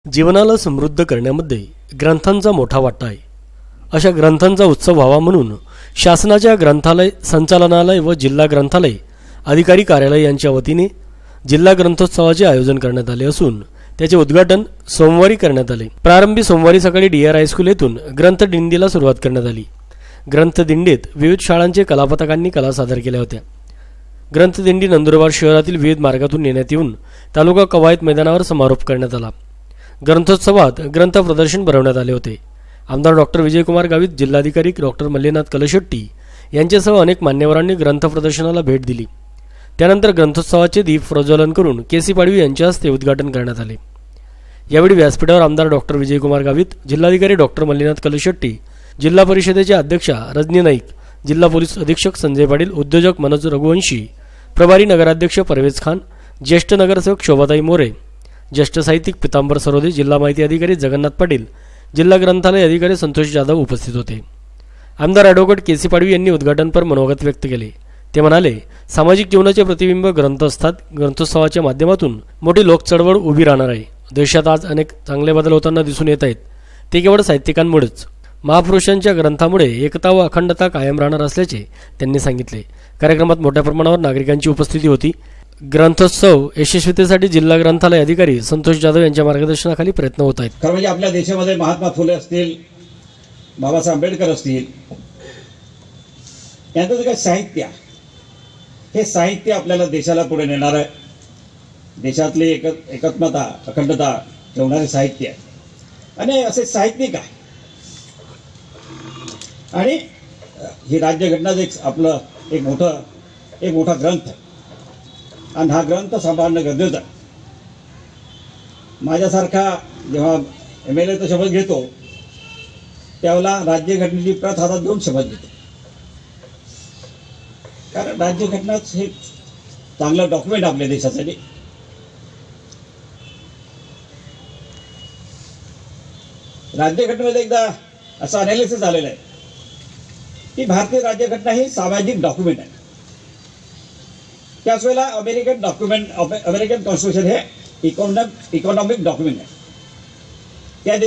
जीवनाला समृद्ध करण्यामध्ये ग्रंथांचा मोठा वाटा आहे। अशा ग्रंथांचा उत्सव व्हावा म्हणून शासनाच्या ग्रंथालय संचालनालय व जिल्हा ग्रंथालय अधिकारी कार्यालय यांच्या वतीने जिल्हा ग्रंथोत्सवाचे आयोजन करण्यात आले असून त्याचे उद्घाटन सोमवारी करण्यात आले। प्रारंभी सोमवारी सकाळी डीआर हायस्कूल येथून ग्रंथ दिंडीला सुरुवात करण्यात आली। ग्रंथ दिंडीत विविध शाळांचे कलापथकांनी कला सादर केल्या होत्या। ग्रंथ दिंडी नंदुरबार शहरातील विविध मार्गातून नेण्यात येऊन तालुका कवायत मैदानावर समारोप करण्यात आला। ग्रंथोत्सवात ग्रंथ प्रदर्शन भरवण्यात आले होते। आमदार डॉक्टर विजयकुमार गावित, जिल्हाधिकारी डॉक्टर मल्लीनाथ कलशेट्टी यांच्यासह अनेक मान्यवरांनी ग्रंथ प्रदर्शनाला भेट दिली। त्यानंतर ग्रंथोत्सवाचे दीप प्रज्वलन करून केसी पाडवी यांच्या हस्ते उद्घाटन करण्यात आले। यावेळी व्यासपीठावर आमदार डॉक्टर विजयकुमार गावित, जिल्हाधिकारी डॉक्टर मल्लीनाथ कलशेट्टी, जिल्हा परिषदेच्या अध्यक्षा रजनी नाईक, जिल्हा पोलीस अधीक्षक संजय पाटील, उद्योजक मनोज रघुवंशी, प्रभारी नगराध्यक्ष परवेज खान, ज्येष्ठ नगरसेवक शोभाताई मोरे, ज्येष्ठ साहित्यिक पितांबर सरोदे, जिल्हा माहिती अधिकारी जगन्नाथ पाटील, जिल्हा ग्रंथालय अधिकारी संतोष जाधव उपस्थित होते। आमदार ॲडव्होकेट केसी पाडवी यांनी उद्घाटनपर मनोगत व्यक्त केले। ते म्हणाले, सामाजिक जीवनाचे प्रतिबिंब ग्रंथ असतात। ग्रंथोत्सवाच्या माध्यमातून मोठी लोक चळवळ उभी राहणार आहे। देशात आज अनेक चांगले बदल होताना दिसून येत आहेत, ते केवळ साहित्यिकांमुळेच। महापुरुषांच्या ग्रंथामुळे एकता व अखंडता कायम राहणार असल्याचे त्यांनी सांगितले। कार्यक्रमात मोठ्या प्रमाणावर नागरिकांची उपस्थिती होती। ग्रंथोत्सव यशस्वीतेसाठी जिल्हा ग्रंथालय अधिकारी संतोष जाधव यांच्या मार्गदर्शनाखाली प्रयत्न होत आहेत। खरं म्हणजे आपल्या देशामध्ये महात्मा फुले असतील, बाबासाहेब आंबेडकर असतील, यांचं जे काही साहित्य, हे साहित्य आपल्याला देशाला पुढे नेणार आहे। देशातली एकात्मता, अखंडता ठेवणारे साहित्य आणि असे साहित्यिक आहे। आणि ही राज्यघटना आपलं एक मोठा ग्रंथ आहे आणि हा ग्रंथ सांभाळणं गरजेचं आहे। माझ्यासारखा जेव्हा MLA शपथ घेतो त्यावेळेला राज्यघटनेची प्रत हातात घेऊन शपथ घेतो, कारण राज्यघटनाच हे चांगलं डॉक्युमेंट आपल्या देशासाठी। राज्यघटनेमध्ये एकदा असं अनालिसिस झालेलं आहे की भारतीय राज्यघटना ही सामाजिक डॉक्युमेंट आहे। त्याच वेळेला अमेरिकन कॉन्स्टिट्यूशन हे इकॉनॉमिक डॉक्युमेंट आहे। त्या